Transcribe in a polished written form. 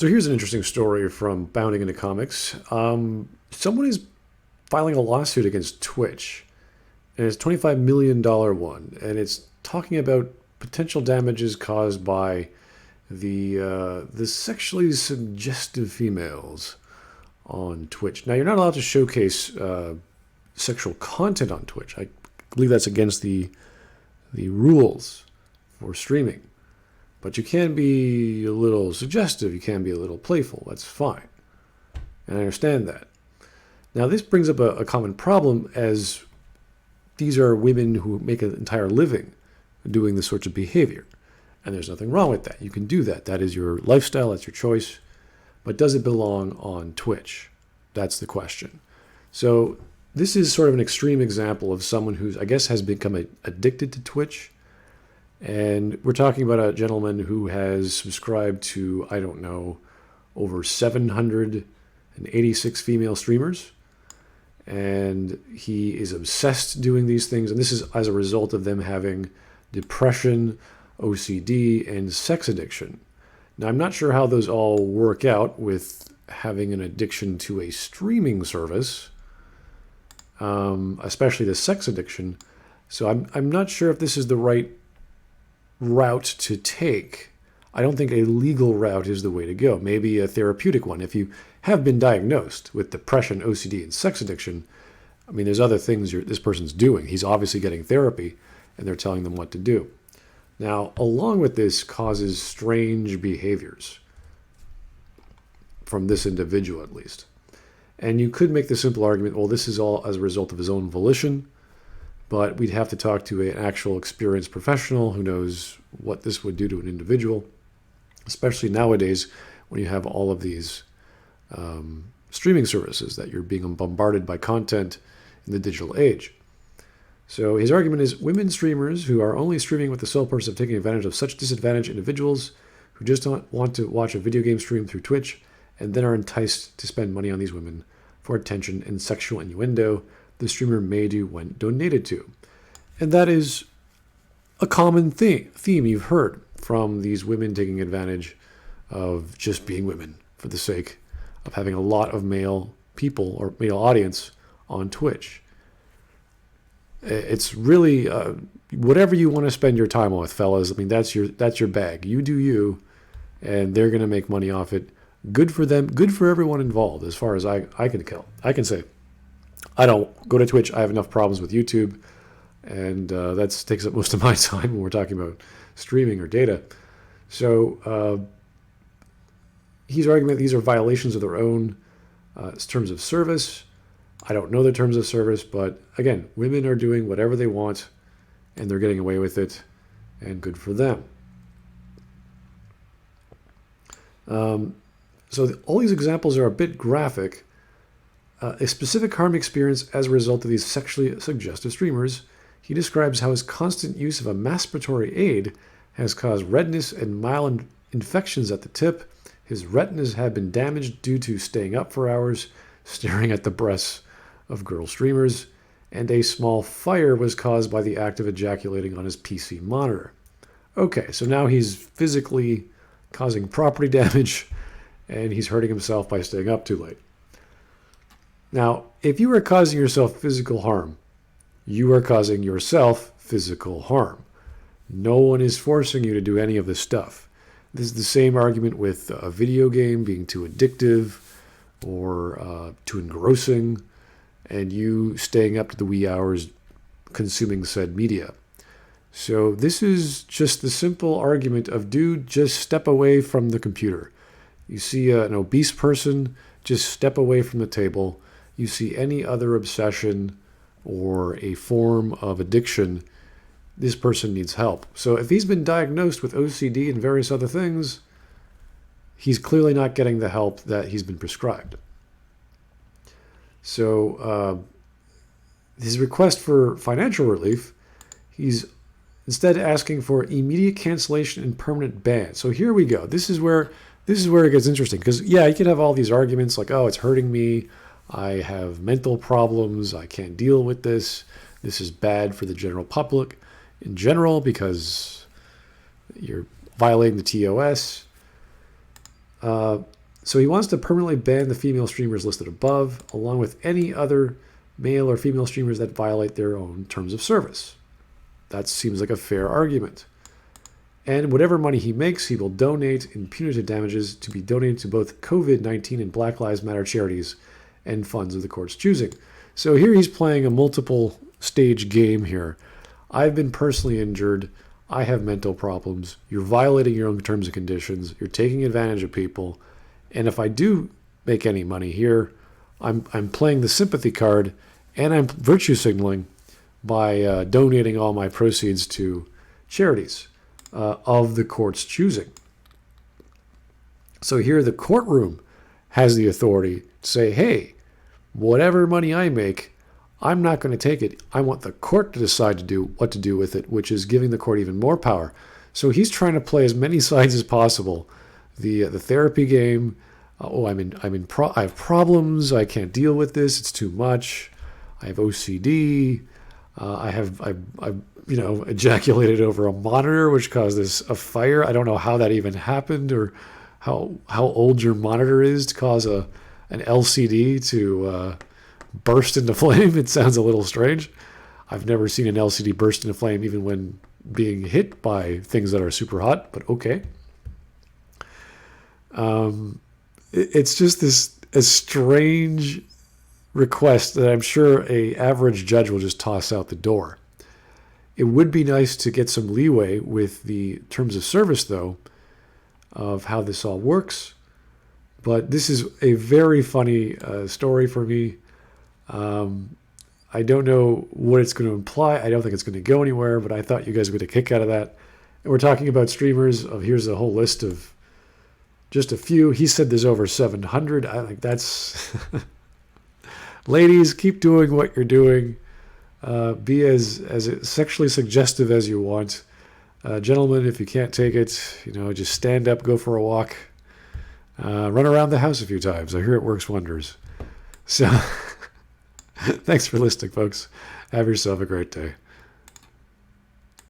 So here's an interesting story from Bounding into Comics. Someone is filing a lawsuit against Twitch, and it's a $25 million one, and it's talking about potential damages caused by the sexually suggestive females on Twitch. Now, you're not allowed to showcase sexual content on Twitch. I believe that's against the rules for streaming. But you can be a little suggestive. You can be a little playful. That's fine. And I understand that. Now, this brings up a common problem, as these are women who make an entire living doing this sort of behavior. And there's nothing wrong with that. You can do that. That is your lifestyle. That's your choice. But does it belong on Twitch? That's the question. So this is sort of an extreme example of someone who's, I guess, has become addicted to Twitch. And we're talking about a gentleman who has subscribed to, I don't know, over 786 female streamers. And he is obsessed doing these things. And this is as a result of them having depression, OCD, and sex addiction. Now, I'm not sure how those all work out with having an addiction to a streaming service, especially the sex addiction. So I'm not sure if this is the right route to take. I don't think a legal route is the way to go. Maybe a therapeutic one. If you have been diagnosed with depression, OCD, and sex addiction, I mean, there's other things this person's doing. He's obviously getting therapy, and they're telling them what to do. Now, along with this causes strange behaviors from this individual, at least. And you could make the simple argument, well, this is all as a result of his own volition, but we'd have to talk to an actual experienced professional who knows what this would do to an individual, especially nowadays when you have all of these streaming services that you're being bombarded by content in the digital age. So his argument is women streamers who are only streaming with the sole purpose of taking advantage of such disadvantaged individuals who just don't want to watch a video game stream through Twitch and then are enticed to spend money on these women for attention and sexual innuendo the streamer may do when donated to. And that is a common theme you've heard from these women taking advantage of just being women for the sake of having a lot of male people or male audience on Twitch. It's really whatever you want to spend your time on with, fellas. I mean, that's your bag. You do you, and they're going to make money off it. Good for them. Good for everyone involved, as far as I can tell. I can say, I don't go to Twitch. I have enough problems with YouTube, and that takes up most of my time when we're talking about streaming or data. So he's arguing that these are violations of their own terms of service. I don't know the terms of service, but again, women are doing whatever they want, and they're getting away with it, and good for them. So all these examples are a bit graphic. A specific harm experienced as a result of these sexually suggestive streamers, he describes how his constant use of a masturbatory aid has caused redness and mild infections at the tip. His retinas have been damaged due to staying up for hours, staring at the breasts of girl streamers, and a small fire was caused by the act of ejaculating on his PC monitor. Okay, so now he's physically causing property damage, and he's hurting himself by staying up too late. Now, if you are causing yourself physical harm, you are causing yourself physical harm. No one is forcing you to do any of this stuff. This is the same argument with a video game being too addictive or too engrossing, and you staying up to the wee hours consuming said media. So this is just the simple argument of, dude, just step away from the computer. You see an obese person, just step away from the table. You see any other obsession or a form of addiction, this person needs help. So if he's been diagnosed with OCD and various other things, he's clearly not getting the help that he's been prescribed. So his request for financial relief, he's instead asking for immediate cancellation and permanent ban. So here we go. This is where it gets interesting, because yeah, you can have all these arguments like, oh, it's hurting me, I have mental problems, I can't deal with this is bad for the general public in general because you're violating the TOS. So he wants to permanently ban the female streamers listed above, along with any other male or female streamers that violate their own terms of service. That seems like a fair argument. And whatever money he makes, he will donate in punitive damages to be donated to both COVID-19 and Black Lives Matter charities and funds of the court's choosing. So here he's playing a multiple stage game here. I've been personally injured. I have mental problems. You're violating your own terms and conditions. You're taking advantage of people. And if I do make any money here, I'm playing the sympathy card, and I'm virtue signaling by donating all my proceeds to charities of the court's choosing. So here the courtroom has the authority to say, hey, whatever money I make, I'm not going to take it. I want the court to decide to do what to do with it, which is giving the court even more power. So he's trying to play as many sides as possible. The therapy game. I have problems. I can't deal with this. It's too much. I have OCD. I ejaculated over a monitor, which caused a fire. I don't know how that even happened, or how old your monitor is to cause an LCD to burst into flame. It sounds a little strange. I've never seen an LCD burst into flame, even when being hit by things that are super hot, but okay. It's just a strange request that I'm sure a average judge will just toss out the door. It would be nice to get some leeway with the terms of service, though, of how this all works. But this is a very funny story for me. I don't know what it's going to imply. I don't think it's going to go anywhere, but I thought you guys would get a kick out of that. And we're talking about streamers. Here's a whole list of just a few. He said there's over 700. I think that's... Ladies, keep doing what you're doing. Be as sexually suggestive as you want. Gentlemen, if you can't take it, just stand up, go for a walk. Run around the house a few times. I hear it works wonders. So, thanks for listening, folks. Have yourself a great day.